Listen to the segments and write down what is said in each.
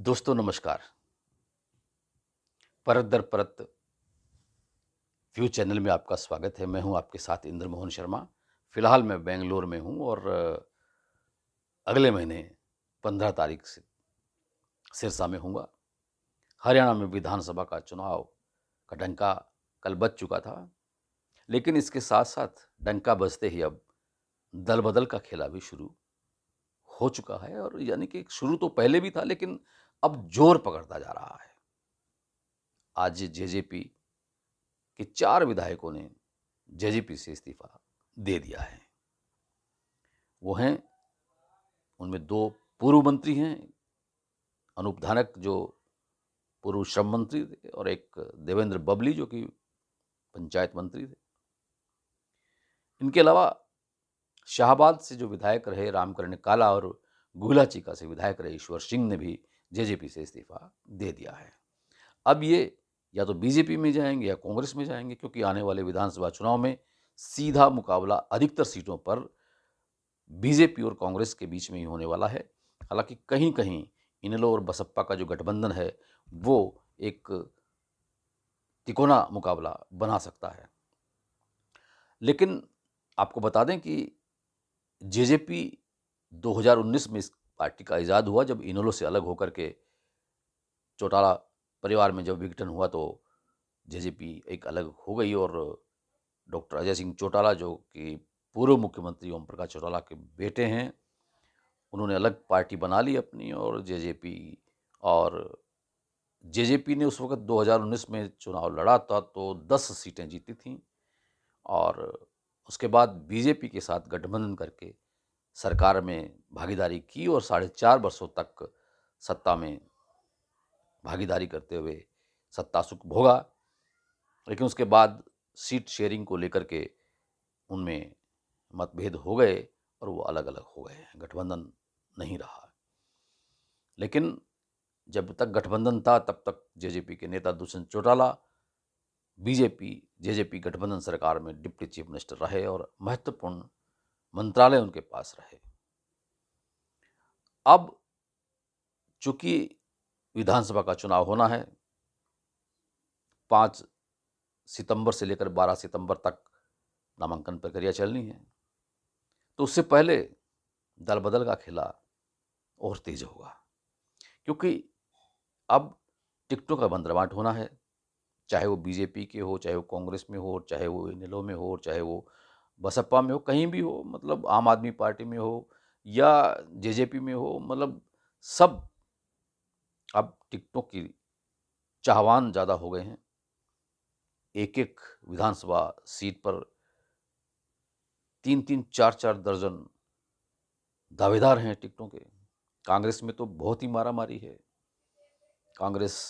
दोस्तों नमस्कार। परत दर परत व्यू चैनल में आपका स्वागत है। मैं हूं आपके साथ इंद्र मोहन शर्मा। फिलहाल मैं बेंगलोर में हूं और अगले महीने 15 तारीख से सिरसा में हूँगा। हरियाणा में विधानसभा का चुनाव का डंका कल बज चुका था, लेकिन इसके साथ साथ डंका बजते ही अब दल बदल का खेला भी शुरू हो चुका है। और यानी कि शुरू तो पहले भी था, लेकिन अब जोर पकड़ता जा रहा है। आज जेजेपी कि 4 विधायकों ने जेजेपी से इस्तीफा दे दिया है। वो हैं, उनमें 2 पूर्व मंत्री हैं, अनूप धानक जो पूर्व श्रम मंत्री थे, और एक देवेंद्र बबली जो कि पंचायत मंत्री थे। इनके अलावा शाहबाद से जो विधायक रहे रामकरण काला और गुहिला चीका से विधायक रहे ईश्वर सिंह ने भी जेजेपी से इस्तीफा दे दिया है। अब ये या तो बीजेपी में जाएंगे या कांग्रेस में जाएंगे, क्योंकि आने वाले विधानसभा चुनाव में सीधा मुकाबला अधिकतर सीटों पर बीजेपी और कांग्रेस के बीच में ही होने वाला है। हालांकि कहीं कहीं इनेलो और बसपा का जो गठबंधन है वो एक तिकोना मुकाबला बना सकता है। लेकिन आपको बता दें कि जेजेपी 2019 में इस पार्टी का इजाद हुआ, जब इनेलो से अलग होकर के चौटाला परिवार में जब विघटन हुआ तो जेजेपी एक अलग हो गई। और डॉक्टर अजय सिंह चौटाला जो कि पूर्व मुख्यमंत्री ओम प्रकाश चौटाला के बेटे हैं, उन्होंने अलग पार्टी बना ली अपनी। और जेजेपी ने उस वक्त 2019 में चुनाव लड़ा था तो 10 सीटें जीती थीं। और उसके बाद बीजेपी के साथ गठबंधन करके सरकार में भागीदारी की और 4.5 वर्षों तक सत्ता में भागीदारी करते हुए सत्ता सुख भोगा। लेकिन उसके बाद सीट शेयरिंग को लेकर के उनमें मतभेद हो गए और वो अलग अलग हो गए, गठबंधन नहीं रहा। लेकिन जब तक गठबंधन था तब तक जेजेपी के नेता दुष्यंत चौटाला बीजेपी जेजेपी गठबंधन सरकार में डिप्टी चीफ मिनिस्टर रहे और महत्वपूर्ण मंत्रालय उनके पास रहे। अब चूंकि विधानसभा का चुनाव होना है, 5 सितंबर से लेकर 12 सितंबर तक नामांकन प्रक्रिया चलनी है, तो उससे पहले दल बदल का खेला और तेज होगा। क्योंकि अब टिकटों का बंदरबांट होना है, चाहे वो बीजेपी के हो, चाहे वो कांग्रेस में हो, चाहे वो इनेलो में हो, चाहे वो बसपा में हो, कहीं भी हो, मतलब आम आदमी पार्टी में हो या जेजेपी में हो, मतलब सब अब टिकटों की चाहवान ज़्यादा हो गए हैं। एक एक विधानसभा सीट पर 3-3, 4-4 दर्जन दावेदार हैं टिकटों के। कांग्रेस में तो बहुत ही मारामारी है। कांग्रेस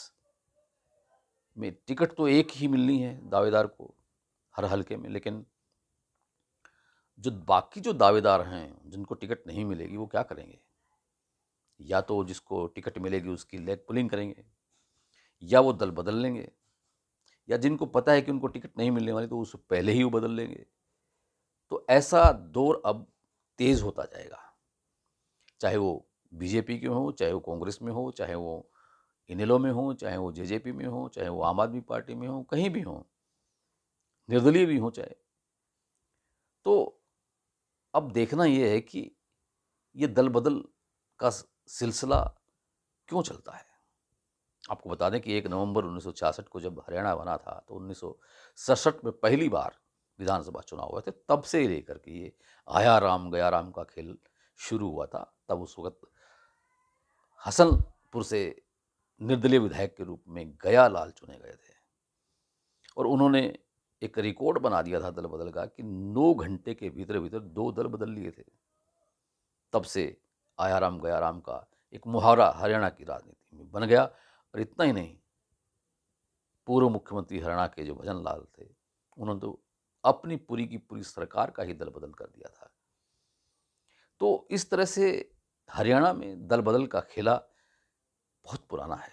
में टिकट तो एक ही मिलनी है दावेदार को हर हलके में, लेकिन जो बाकी जो दावेदार हैं जिनको टिकट नहीं मिलेगी वो क्या करेंगे? या तो जिसको टिकट मिलेगी उसकी लेग पुलिंग करेंगे, या वो दल बदल लेंगे, या जिनको पता है कि उनको टिकट नहीं मिलने वाली तो उससे पहले ही वो बदल लेंगे। तो ऐसा दौर अब तेज होता जाएगा, चाहे वो बीजेपी के हो, चाहे वो कांग्रेस में हो, चाहे वो इनेलो में हो, चाहे वो जेजेपी में हो, चाहे वो आम आदमी पार्टी में हो, कहीं भी हो, निर्दलीय भी हो चाहे। तो अब देखना ये है कि ये दल बदल का सिलसिला क्यों चलता है। आपको बता दें कि 1 नवंबर 1966 को जब हरियाणा बना था तो 1967 में पहली बार विधानसभा चुनाव हुए थे। तब से ही लेकर के ये आया राम गया राम का खेल शुरू हुआ था। तब उस वक्त हसनपुर से निर्दलीय विधायक के रूप में गया लाल चुने गए थे और उन्होंने एक रिकॉर्ड बना दिया था दल बदल का कि 9 घंटे के भीतर भीतर 2 दल बदल लिए थे। तब से आया राम गया राम का एक मुहावरा हरियाणा की राजनीति में बन गया। और इतना ही नहीं, पूर्व मुख्यमंत्री हरियाणा के जो भजन लाल थे, उन्होंने तो अपनी पूरी की पूरी सरकार का ही दल बदल कर दिया था। तो इस तरह से हरियाणा में दल बदल का खेला बहुत पुराना है।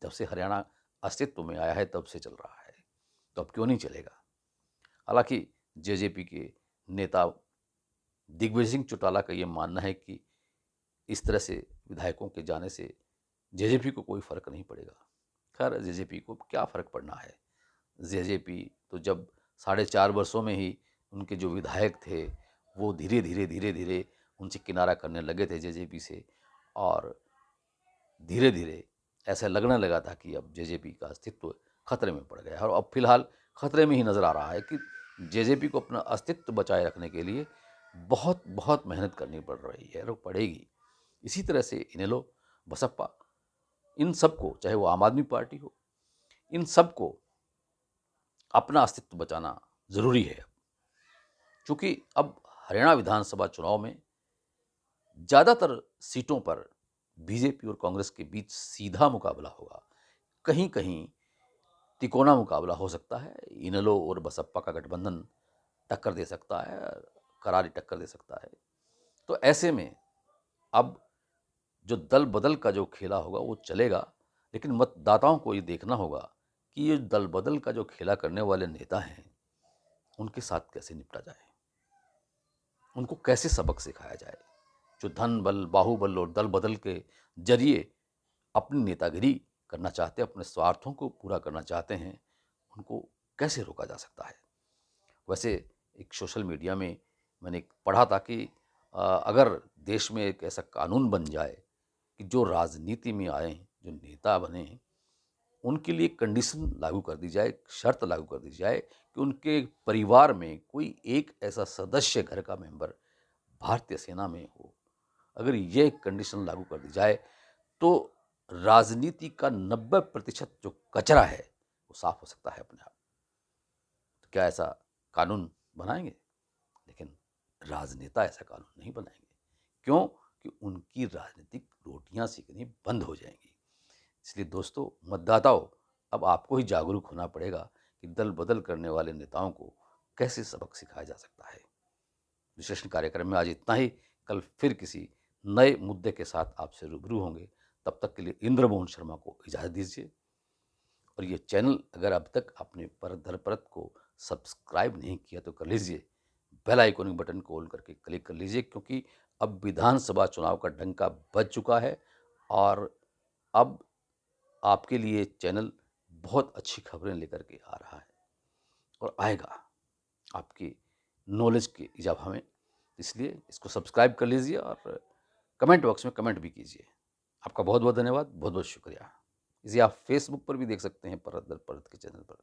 जब से हरियाणा अस्तित्व में आया है तब से चल रहा है, तो अब क्यों नहीं चलेगा। हालांकि जेजेपी के नेता दिग्विजय सिंह चौटाला का ये मानना है कि इस तरह से विधायकों के जाने से जेजेपी को कोई फ़र्क नहीं पड़ेगा। खैर जेजेपी को क्या फ़र्क पड़ना है। जेजेपी तो जब 4.5 वर्षों में ही उनके जो विधायक थे वो धीरे धीरे उनसे किनारा करने लगे थे जेजेपी से, और धीरे धीरे ऐसा लगने लगा था कि अब जेजेपी का अस्तित्व खतरे में पड़ गया है। और अब फिलहाल खतरे में ही नज़र आ रहा है कि जेजेपी को अपना अस्तित्व बचाए रखने के लिए बहुत बहुत मेहनत करनी पड़ रही है और पड़ेगी। इसी तरह से इनेलो, बसपा, इन सबको, चाहे वो आम आदमी पार्टी हो, इन सबको अपना अस्तित्व बचाना ज़रूरी है। चूँकि अब हरियाणा विधानसभा चुनाव में ज़्यादातर सीटों पर बीजेपी और कांग्रेस के बीच सीधा मुकाबला होगा। कहीं कहीं तिकोना मुकाबला हो सकता है। इनेलो और बसपा का गठबंधन टक्कर दे सकता है, करारी टक्कर दे सकता है। तो ऐसे में अब जो दल बदल का जो खेला होगा वो चलेगा, लेकिन मतदाताओं को ये देखना होगा कि ये दल बदल का जो खेला करने वाले नेता हैं उनके साथ कैसे निपटा जाए, उनको कैसे सबक सिखाया जाए। जो धन बल, बाहुबल और दल बदल के जरिए अपनी नेतागिरी करना चाहते हैं, अपने स्वार्थों को पूरा करना चाहते हैं, उनको कैसे रोका जा सकता है। वैसे एक सोशल मीडिया में मैंने पढ़ा था कि अगर देश में एक ऐसा कानून बन जाए कि जो राजनीति में आए, जो नेता बने, उनके लिए कंडीशन लागू कर दी जाए, शर्त लागू कर दी जाए कि उनके परिवार में कोई एक ऐसा सदस्य, घर का मेंबर भारतीय सेना में हो। अगर ये कंडीशन लागू कर दी जाए तो राजनीति का 90% जो कचरा है वो साफ हो सकता है अपने आप। तो क्या ऐसा कानून बनाएंगे? लेकिन राजनेता ऐसा कानून नहीं बनाएंगे। क्यों? कि उनकी राजनीतिक रोटियां सेकनी बंद हो जाएंगी। इसलिए दोस्तों, मतदाताओं, अब आपको ही जागरूक होना पड़ेगा कि दल बदल करने वाले नेताओं को कैसे सबक सिखाया जा सकता है। विश्लेषण कार्यक्रम में आज इतना ही। कल फिर किसी नए मुद्दे के साथ आपसे रूबरू होंगे। तब तक के लिए इंद्र मोहन शर्मा को इजाज़त दीजिए। और ये चैनल अगर अब तक आपने परत दर परत को सब्सक्राइब नहीं किया तो कर लीजिए। बेल आइकॉनिक बटन को ऑल करके क्लिक कर लीजिए, क्योंकि अब विधानसभा चुनाव का डंका बज चुका है और अब आपके लिए चैनल बहुत अच्छी खबरें लेकर के आ रहा है और आएगा आपकी नॉलेज के इजाफा में। इसलिए इसको सब्सक्राइब कर लीजिए और कमेंट बॉक्स में कमेंट भी कीजिए। आपका बहुत बहुत धन्यवाद, बहुत बहुत शुक्रिया। इसे आप फेसबुक पर भी देख सकते हैं, परत दर परत के चैनल पर।